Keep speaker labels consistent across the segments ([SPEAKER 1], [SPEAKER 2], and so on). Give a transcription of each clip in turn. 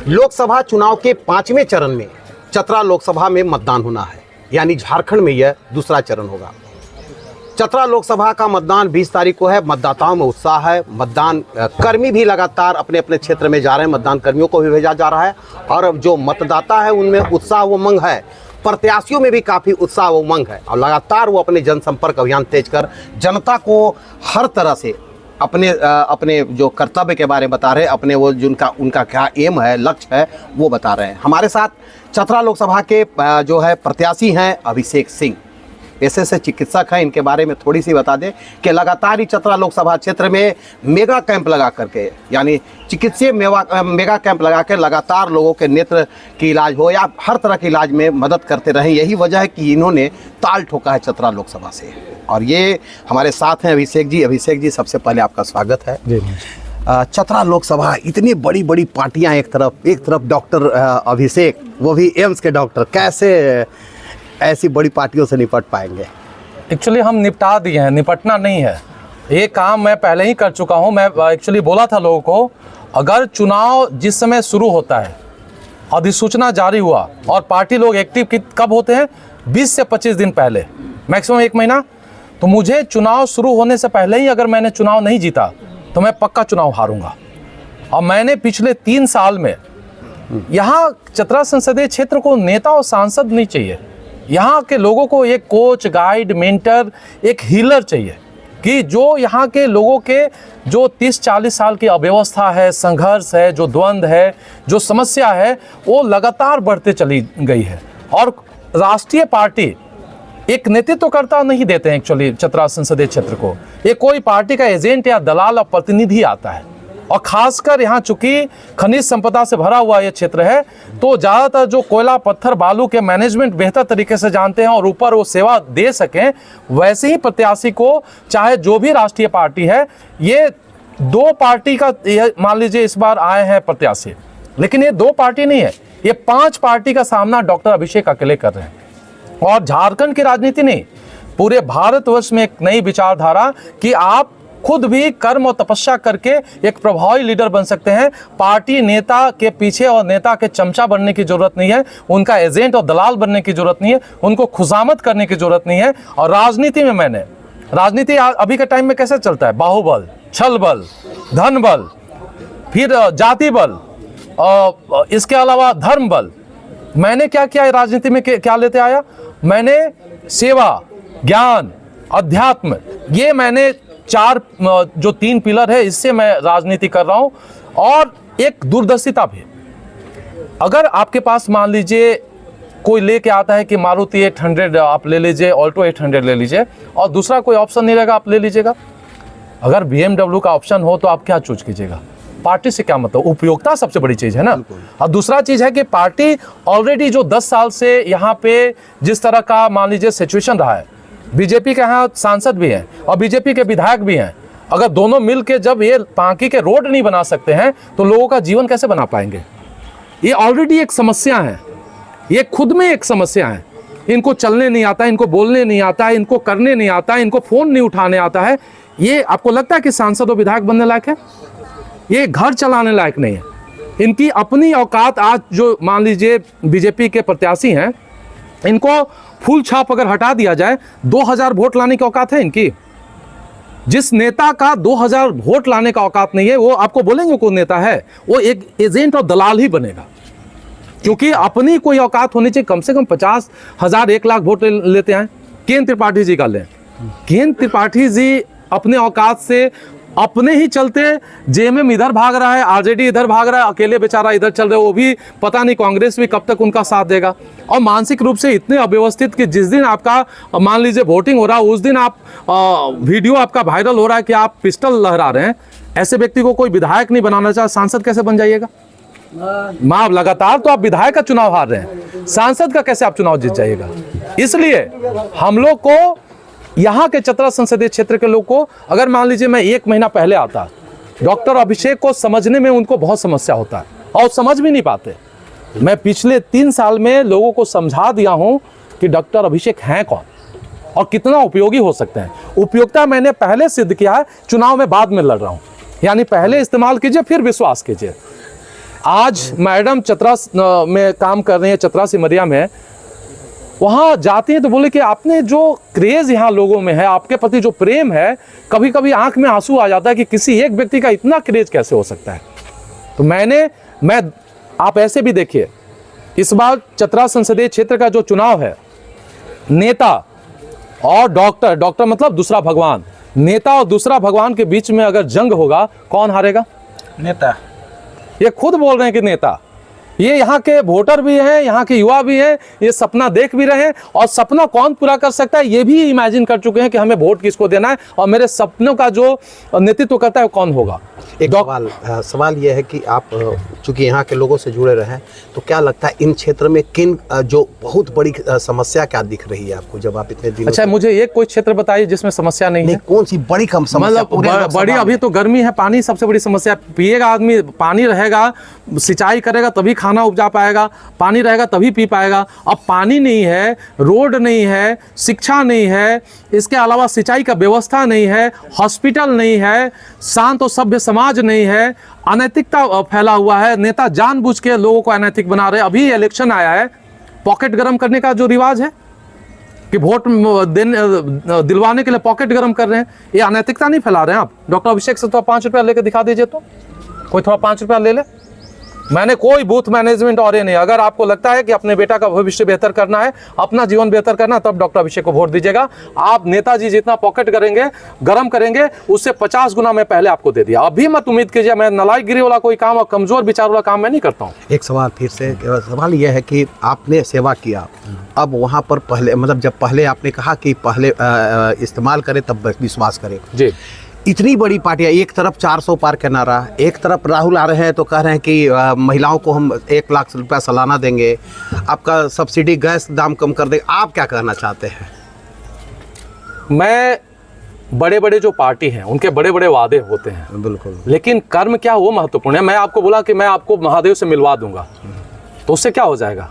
[SPEAKER 1] लोकसभा चुनाव के 5वें चरण में चतरा लोकसभा में मतदान होना है, यानी झारखंड में यह दूसरा चरण होगा। चतरा लोकसभा का मतदान 20 तारीख को है। मतदाताओं में उत्साह है। मतदान कर्मी भी लगातार अपने अपने क्षेत्र में जा रहे हैं। मतदान कर्मियों को भी भेजा जा रहा है और जो मतदाता है उनमें उत्साह व उमंग है। प्रत्याशियों में भी काफ़ी उत्साह व उमंग है और लगातार वो अपने जनसंपर्क अभियान तेज कर जनता को हर तरह से अपने जो कर्तव्य के बारे में बता रहे हैं, अपने वो जिनका उनका क्या एम है, लक्ष्य है, वो बता रहे हैं। हमारे साथ चतरा लोकसभा के जो है प्रत्याशी हैं अभिषेक सिंह, पेशे से चिकित्सक हैं। इनके बारे में थोड़ी सी बता दें कि लगातार ही चतरा लोकसभा क्षेत्र में मेगा कैंप लगा करके, यानी चिकित्सीय मेगा कैंप लगा कर लगातार लोगों के नेत्र की इलाज हो या हर तरह के इलाज में मदद करते रहें। यही वजह है कि इन्होंने ताल ठोका है चतरा लोकसभा से। और ये हमारे साथ हैं अभिषेक जी। अभिषेक जी, सबसे पहले आपका स्वागत है जी। चतरा लोकसभा, इतनी बड़ी बड़ी पार्टियाँ, एक तरफ डॉक्टर अभिषेक, वो भी एम्स के डॉक्टर, कैसे ऐसी बड़ी पार्टियों से निपट पाएंगे?
[SPEAKER 2] एक्चुअली हम निपटा दिए हैं, निपटना नहीं है। ये काम मैं पहले ही कर चुका हूँ। मैं एक्चुअली बोला था लोगों को, अगर चुनाव जिस समय शुरू होता है, अधिसूचना जारी हुआ और पार्टी लोग एक्टिव कब होते हैं, 20 से 25 दिन पहले, मैक्सिमम 1 महीना। तो मुझे चुनाव शुरू होने से पहले ही अगर मैंने चुनाव नहीं जीता तो मैं पक्का चुनाव हारूंगा। और मैंने पिछले 3 साल में यहाँ चतरा संसदीय क्षेत्र को नेता और सांसद नहीं चाहिए, यहाँ के लोगों को एक कोच, गाइड, मेंटर, एक हीलर चाहिए कि जो यहाँ के लोगों के जो 30-40 साल की अव्यवस्था है, संघर्ष है, जो द्वंद्व है, जो समस्या है, वो लगातार बढ़ते चली गई है। और राष्ट्रीय पार्टी एक नेतृत्वकर्ता नहीं देते हैं एक्चुअली चतरा संसदीय क्षेत्र को। ये कोई पार्टी का एजेंट या दलाल और प्रतिनिधि आता है। और खासकर यहाँ चूंकि खनिज संपदा से भरा हुआ ये क्षेत्र है, तो ज़्यादातर जो कोयला, पत्थर, बालू के मैनेजमेंट बेहतर तरीके से जानते हैं और ऊपर वो सेवा दे सकें, वैसे ही प्रत्याशी को, चाहे जो भी राष्ट्रीय पार्टी है, ये 2 पार्टी का, मान लीजिए इस बार आए हैं प्रत्याशी, लेकिन ये 2 पार्टी नहीं है, ये 5 पार्टी का सामना डॉक्टर अभिषेक अकेले कर रहे हैं। और झारखंड की राजनीति नहीं, पूरे भारतवर्ष में एक नई विचारधारा कि आप खुद भी कर्म और तपस्या करके एक प्रभावी लीडर बन सकते हैं। पार्टी नेता के पीछे और नेता के चमचा बनने की जरूरत नहीं है, उनका एजेंट और दलाल बनने की जरूरत नहीं है, उनको खुशामद करने की जरूरत नहीं है। और राजनीति में राजनीति अभी के टाइम में कैसे चलता है, बाहुबल, छल बल, धन बल, फिर जाति बल और इसके अलावा धर्म बल। मैंने क्या किया राजनीति में, क्या लेते आया, मैंने सेवा, ज्ञान, अध्यात्म, ये मैंने 4 जो 3 पिलर है, इससे मैं राजनीति कर रहा हूं। और एक दूरदर्शिता भी, अगर आपके पास मान लीजिए कोई लेके आता है कि मारुति 800 आप ले लीजिए, ऑल्टो 800 ले लीजिए, और दूसरा कोई ऑप्शन नहीं रहेगा, आप ले लीजिएगा। अगर BMW का ऑप्शन हो तो आप क्या चूज कीजिएगा? पार्टी से क्या मतलब, उपयोगिता सबसे बड़ी चीज है ना। और दूसरा चीज है कि पार्टी ऑलरेडी जो 10 साल से यहाँ पे जिस तरह का मान लीजिए सिचुएशन रहा है, बीजेपी के यहाँ सांसद भी हैं और बीजेपी के विधायक भी हैं, अगर दोनों मिलके जब ये पांकी के रोड नहीं बना सकते हैं तो लोगों का जीवन कैसे बना पाएंगे? ये ऑलरेडी एक समस्या है, ये खुद में एक समस्या है। इनको चलने नहीं आता, इनको बोलने नहीं आता, इनको करने नहीं आता, इनको फोन नहीं उठाने आता है। ये आपको लगता है कि सांसद और विधायक बनने लायक है? ये घर चलाने लायक नहीं है। इनकी अपनी औकात, आज जो मान लीजिए बीजेपी के प्रत्याशी हैं, इनको फुल छाप अगर हटा दिया जाए, 2000 वोट लाने की औकात है इनकी। जिस नेता का 2000 वोट लाने का औकात नहीं है, वो आपको बोलेंगे कौन नेता है, वो एक एजेंट और दलाल ही बनेगा। क्योंकि अपनी कोई औकात होनी चाहिए, कम से कम 50,000 1 लाख वोट लेते हैं। केन त्रिपाठी जी का लें, केन त्रिपाठी जी अपने औकात से अपने ही चलते जेएमएम इधर भाग रहा है, आरजेडी इधर भाग रहा है, अकेले बेचारा इधर चल रहा है। वो भी पता नहीं कांग्रेस भी कब तक उनका साथ देगा। और मानसिक रूप से इतने अव्यवस्थित कि जिस दिन आपका मान लीजिए वोटिंग हो रहा है, उस दिन आप वीडियो आपका वायरल हो रहा है कि आप पिस्टल लहरा रहे हैं। ऐसे व्यक्ति को कोई विधायक नहीं बनाना चाहे, सांसद कैसे बन जाइएगा? माँ, लगातार तो आप विधायक का चुनाव हार रहे हैं, सांसद का कैसे आप चुनाव जीत जाइएगा? इसलिए हम लोग को, यहाँ के चतरा संसदीय क्षेत्र के लोग को, अगर मान लीजिए मैं 1 महीना पहले आता, डॉक्टर अभिषेक को समझने में उनको बहुत समस्या होता है और समझ भी नहीं पाते। मैं पिछले 3 साल में लोगों को समझा दिया हूं कि डॉक्टर अभिषेक हैं कौन और कितना उपयोगी हो सकते हैं। उपयोगिता मैंने पहले सिद्ध किया है, चुनाव में बाद में लड़ रहा हूं। यानी पहले इस्तेमाल कीजिए, फिर विश्वास कीजिए। आज मैडम चतरा में काम कर रही है, चतरा सिमरिया में, वहाँ जाती हैं तो बोले कि आपने जो क्रेज़ यहाँ लोगों में है, आपके प्रति जो प्रेम है, कभी कभी आंख में आंसू आ जाता है कि किसी एक व्यक्ति का इतना क्रेज़ कैसे हो सकता है। तो आप ऐसे भी देखिए, इस बार चतरा संसदीय क्षेत्र का जो चुनाव है, नेता और डॉक्टर मतलब दूसरा भगवान, नेता और दूसरा भगवान के बीच में अगर जंग होगा, कौन हारेगा?
[SPEAKER 3] नेता।
[SPEAKER 2] ये खुद बोल रहे हैं कि नेता। ये यहाँ के वोटर भी हैं, यहाँ के युवा भी हैं, ये सपना देख भी रहे हैं, और सपना कौन पूरा कर सकता है ये भी इमेजिन कर चुके हैं कि हमें वोट किसको देना है और मेरे सपनों का जो नेतृत्व करता है वो कौन होगा।
[SPEAKER 1] एक सवाल यह है कि आप चूंकि यहाँ के लोगों से जुड़े रहे हैं, तो क्या लगता है इन क्षेत्र में किन जो बहुत बड़ी समस्या क्या दिख रही है आपको जब आप इतने दिनों
[SPEAKER 2] अच्छा, मुझे एक कोई क्षेत्र बताइए जिसमें समस्या नहीं है।
[SPEAKER 1] कौन सी बड़ी कम समस्या?
[SPEAKER 2] मतलब बड़ी अभी तो गर्मी है, पानी सबसे बड़ी समस्या। पिएगा आदमी, पानी रहेगा, सिंचाई करेगा तभी खाना उपजा पाएगा, पानी रहेगा तभी पी पाएगा। अब पानी नहीं है, रोड नहीं है, शिक्षा नहीं है, इसके अलावा सिंचाई का व्यवस्था नहीं है, हॉस्पिटल नहीं है, शांत और सभ्य समाज नहीं है, अनैतिकता फैला हुआ है, नेता जानबूझ के लोगों को अनैतिक बना रहे हैं। अभी इलेक्शन आया है, पॉकेट गरम करने का जो रिवाज है कि वोट दिलवाने के लिए पॉकेट गरम कर रहे हैं, ये अनैतिकता नहीं फैला रहे हैं आप? डॉक्टर अभिषेक से तो 5 रुपया लेकर दिखा दीजिए, तो कोई थोड़ा 5 रुपया ले ले। मैंने कोई बूथ मैनेजमेंट और ये नहीं। अगर आपको लगता है कि अपने बेटा का भविष्य बेहतर करना है, अपना जीवन बेहतर करना है, तब डॉक्टर अभिषेक को वोट दीजिएगा। आप नेताजी जितना पॉकेट करेंगे, गरम करेंगे, उससे 50 गुना मैं पहले आपको दे दिया। अभी मत उम्मीद कीजिए मैं नलायकगिरी वाला कोई काम और कमजोर विचार वाला काम मैं नहीं करता हूँ।
[SPEAKER 1] एक सवाल फिर से, सवाल यह है कि आपने सेवा किया, अब वहाँ पर पहले मतलब जब पहले आपने कहा कि पहले इस्तेमाल करें तब विश्वास करें जी, इतनी बड़ी पार्टियां, एक तरफ 400 पार का नारा, एक तरफ राहुल आ रहे हैं तो कह रहे हैं कि महिलाओं को हम 1 लाख रुपया सालाना देंगे, आपका सब्सिडी गैस दाम कम कर देंगे, आप क्या कहना चाहते हैं?
[SPEAKER 2] मैं बड़े बड़े जो पार्टी हैं उनके बड़े बड़े वादे होते हैं,
[SPEAKER 1] बिल्कुल,
[SPEAKER 2] लेकिन कर्म क्या वो महत्वपूर्ण है। मैं आपको बोला कि मैं आपको महादेव से मिलवा दूंगा, तो उससे क्या हो जाएगा?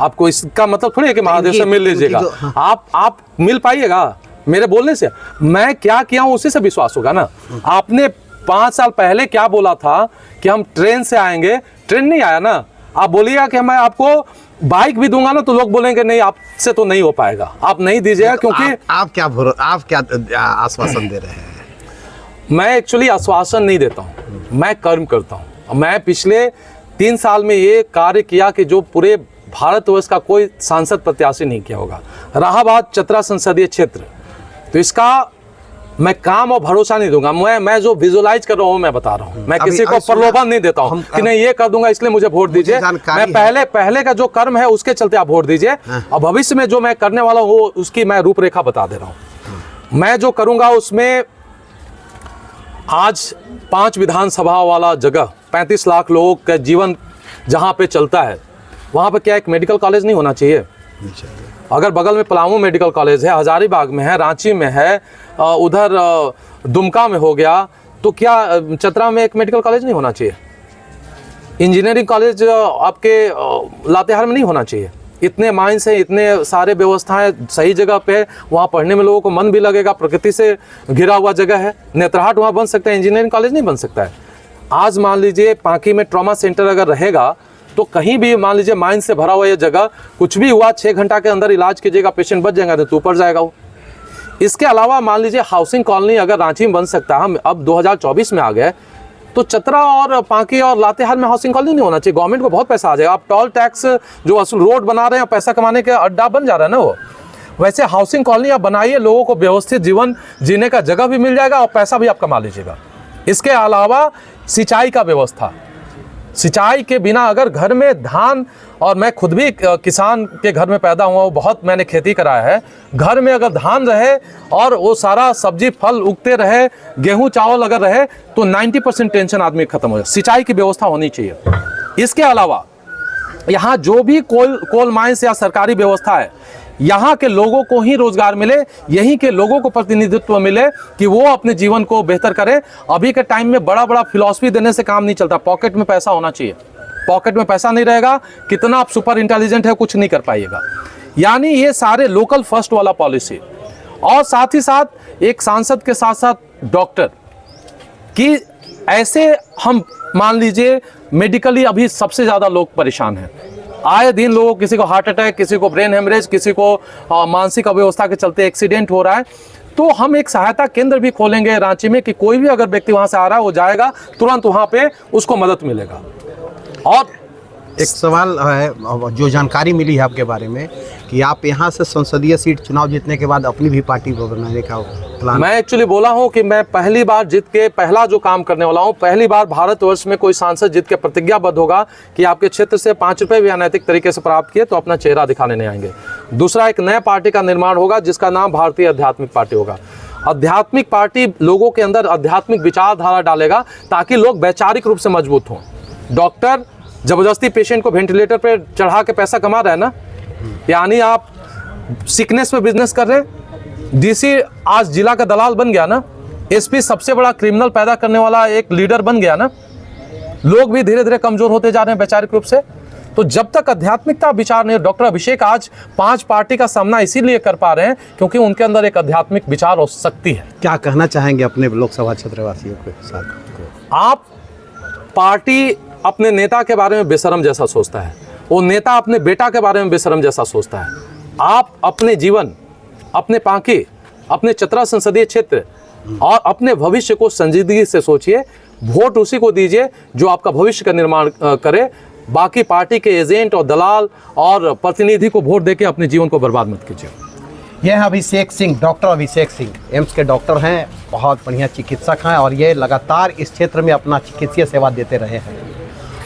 [SPEAKER 2] आपको इसका मतलब थोड़ी है कि महादेव से मिल लीजिएगा, आप मिल पाइएगा मेरे बोलने से। मैं क्या किया हूं उसी से विश्वास होगा ना। आपने 5 साल पहले क्या बोला था कि हम ट्रेन से आएंगे, ट्रेन नहीं आया ना। आप बोलिएगा कि मैं आपको बाइक भी दूंगा ना, तो लोग बोलेंगे नहीं आपसे तो नहीं हो पाएगा, आप नहीं दीजिएगा। क्योंकि
[SPEAKER 1] आप क्या आश्वासन दे रहे हैं?
[SPEAKER 2] मैं एक्चुअली आश्वासन नहीं देता हूँ, मैं कर्म करता हूँ। मैं पिछले 3 साल में ये कार्य किया कि जो पूरे भारतवर्ष का कोई सांसद प्रत्याशी नहीं किया होगा। रहा बात चतरा संसदीय क्षेत्र, तो इसका मैं काम और भरोसा नहीं दूंगा। मैं जो विजुअलाइज कर रहा हूँ मैं बता रहा हूँ, मैं किसी को प्रलोभन नहीं देता हूँ कि नहीं ये कर दूंगा इसलिए मुझे वोट दीजिए। मैं पहले का जो कर्म है उसके चलते आप वोट दीजिए, और भविष्य में जो मैं करने वाला हूँ उसकी मैं रूपरेखा बता दे रहा हूँ। मैं जो करूंगा उसमें आज 5 विधानसभा वाला जगह, 35 लाख लोगों का जीवन जहाँ पे चलता है, वहाँ पे क्या एक मेडिकल कॉलेज नहीं होना चाहिए? अगर बगल में पलामू मेडिकल कॉलेज है, हजारीबाग में है, रांची में है, उधर दुमका में हो गया, तो क्या चतरा में एक मेडिकल कॉलेज नहीं होना चाहिए? इंजीनियरिंग कॉलेज आपके लातेहार में नहीं होना चाहिए? इतने माइंस हैं, इतने सारे व्यवस्थाएं सही जगह पे, वहाँ पढ़ने में लोगों को मन भी लगेगा, प्रकृति से घिरा हुआ जगह है। नेत्रहाट वहाँ बन सकता है, इंजीनियरिंग कॉलेज नहीं बन सकता है? आज मान लीजिए पांकी में ट्रॉमा सेंटर अगर रहेगा तो कहीं भी मान लीजिए माइंस से भरा हुआ ये जगह, कुछ भी हुआ 6 घंटा के अंदर इलाज कीजिएगा, पेशेंट बच जाएगा तो ऊपर जाएगा वो। इसके अलावा मान लीजिए हाउसिंग कॉलोनी अगर रांची में बन सकता है, हम अब 2024 में आ गए, तो चतरा और पांकी और लातेहार में हाउसिंग कॉलोनी नहीं होना चाहिए। गवर्नमेंट को बहुत पैसा आ जाएगा। आप टोल टैक्स जो असल रोड बना रहे हैं, पैसा कमाने का अड्डा बन जा रहा है ना वो। वैसे हाउसिंग कॉलोनी आप बनाइए, लोगों को व्यवस्थित जीवन जीने का जगह भी मिल जाएगा और पैसा भी आप कमा लीजिएगा। इसके अलावा सिंचाई का व्यवस्था, सिंचाई के बिना अगर घर में धान, और मैं खुद भी किसान के घर में पैदा हुआ हूँ, बहुत मैंने खेती कराया है, घर में अगर धान रहे और वो सारा सब्जी फल उगते रहे, गेहूं चावल अगर रहे, तो 90% टेंशन आदमी खत्म हो जाए। सिंचाई की व्यवस्था होनी चाहिए। इसके अलावा यहाँ जो भी कोल माइंस या सरकारी व्यवस्था है, यहाँ के लोगों को ही रोजगार मिले, यहीं के लोगों को प्रतिनिधित्व मिले कि वो अपने जीवन को बेहतर करें। अभी के टाइम में बड़ा बड़ा फिलॉसफी देने से काम नहीं चलता, पॉकेट में पैसा होना चाहिए। पॉकेट में पैसा नहीं रहेगा, कितना आप सुपर इंटेलिजेंट है कुछ नहीं कर पाइएगा। यानी ये सारे लोकल फर्स्ट वाला पॉलिसी, और साथ ही साथ एक सांसद के साथ साथ डॉक्टर कि ऐसे हम मान लीजिए मेडिकली अभी सबसे ज़्यादा लोग परेशान हैं। आए दिन लोगों किसी को हार्ट अटैक, किसी को ब्रेन हेमरेज, किसी को मानसिक अव्यवस्था के चलते एक्सीडेंट हो रहा है। तो हम एक सहायता केंद्र भी खोलेंगे रांची में कि कोई भी अगर व्यक्ति वहाँ से आ रहा है वो जाएगा, तुरंत वहाँ पे उसको मदद मिलेगा। और
[SPEAKER 1] एक सवाल है, जो जानकारी मिली है आपके बारे में कि आप यहाँ से संसदीय सीट चुनाव जीतने के बाद अपनी भी पार्टी को बनाने का प्लान।
[SPEAKER 2] मैं एक्चुअली बोला हूँ कि मैं पहली बार जीत के पहला जो काम करने वाला हूँ, पहली बार भारतवर्ष में कोई सांसद जीत के प्रतिज्ञाबद्ध होगा कि आपके क्षेत्र से 5 रुपये भी अनैतिक तरीके से प्राप्त किए तो अपना चेहरा दिखाने नहीं आएंगे। दूसरा, एक नया पार्टी का निर्माण होगा जिसका नाम भारतीय आध्यात्मिक पार्टी होगा। आध्यात्मिक पार्टी लोगों के अंदर आध्यात्मिक विचारधारा डालेगा ताकि लोग वैचारिक रूप से मजबूत हों। डॉक्टर जबरदस्ती पेशेंट को वेंटिलेटर पे चढ़ा के पैसा कमा रहा है ना, यानी आप सिकनेस पे बिजनेस कर रहे हैं। डीसी आज जिला का दलाल बन गया ना, एसपी सबसे बड़ा क्रिमिनल पैदा करने वाला एक लीडर बन गया ना। लोग भी धीरे धीरे कमजोर होते जा रहे हैं वैचारिक रूप से। तो जब तक आध्यात्मिकता विचार नहीं, डॉक्टर अभिषेक आज 5 पार्टी का सामना इसीलिए कर पा रहे हैं क्योंकि उनके अंदर एक आध्यात्मिक विचार और शक्ति है।
[SPEAKER 1] क्या कहना चाहेंगे अपने लोकसभा क्षेत्रवासियों के साथ?
[SPEAKER 2] आप पार्टी अपने नेता के बारे में बेशरम जैसा सोचता है, वो नेता अपने बेटा के बारे में बेशरम जैसा सोचता है। आप अपने जीवन, अपने पांकी, अपने चतरा संसदीय क्षेत्र और अपने भविष्य को संजीदगी से सोचिए। वोट उसी को दीजिए जो आपका भविष्य का निर्माण करे। बाकी पार्टी के एजेंट और दलाल और प्रतिनिधि को वोट देके अपने जीवन को बर्बाद मत कीजिए।
[SPEAKER 1] यह है अभिषेक सिंह, डॉक्टर अभिषेक सिंह, एम्स के डॉक्टर हैं, बहुत बढ़िया चिकित्सक हैं और ये लगातार इस क्षेत्र में अपना चिकित्सीय सेवा देते रहे हैं।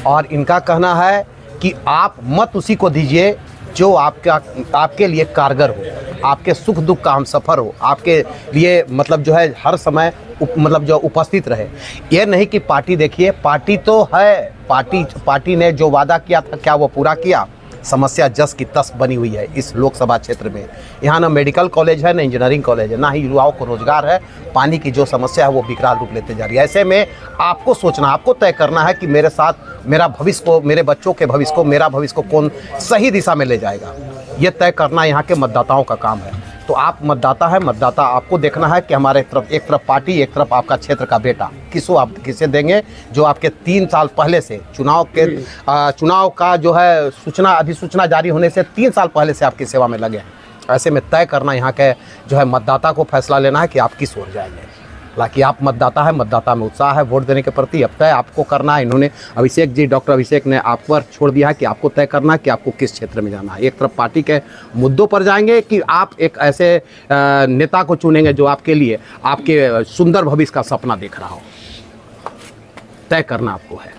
[SPEAKER 1] और इनका कहना है कि आप मत उसी को दीजिए जो आपके लिए कारगर हो, आपके सुख दुख का हम सफ़र हो, आपके लिए मतलब जो है हर समय मतलब जो उपस्थित रहे। ये नहीं कि पार्टी देखिए, पार्टी तो है, पार्टी ने जो वादा किया था क्या वो पूरा किया? समस्या जस की तस बनी हुई है इस लोकसभा क्षेत्र में। यहाँ ना मेडिकल कॉलेज है, ना इंजीनियरिंग कॉलेज है, ना ही युवाओं को रोजगार है। पानी की जो समस्या है वो विकराल रूप लेते जा रही है। ऐसे में आपको सोचना, आपको तय करना है कि मेरे साथ मेरा भविष्य को, मेरे बच्चों के भविष्य को, मेरा भविष्य को कौन सही दिशा में ले जाएगा, ये तय करना यहाँ के मतदाताओं का काम है। तो आप मतदाता है, मतदाता आपको देखना है कि हमारे तरफ एक तरफ पार्टी, एक तरफ आपका क्षेत्र का बेटा, किसे देंगे जो आपके 3 साल पहले से चुनाव का जो है अधिसूचना जारी होने से 3 साल पहले से आपकी सेवा में लगे हैं। ऐसे में तय करना यहाँ के जो है मतदाता को फैसला लेना है कि आप किस ओर जाएंगे। हालांकि आप मतदाता है, मतदाता में उत्साह है वोट देने के प्रति, अब तय आपको करना है। इन्होंने अभिषेक जी, डॉक्टर अभिषेक ने आप पर छोड़ दिया है कि आपको तय करना है कि आपको किस क्षेत्र में जाना है। एक तरफ पार्टी के मुद्दों पर जाएंगे कि आप एक ऐसे नेता को चुनेंगे जो आपके लिए आपके सुंदर भविष्य का सपना देख रहा हो। तय करना आपको है।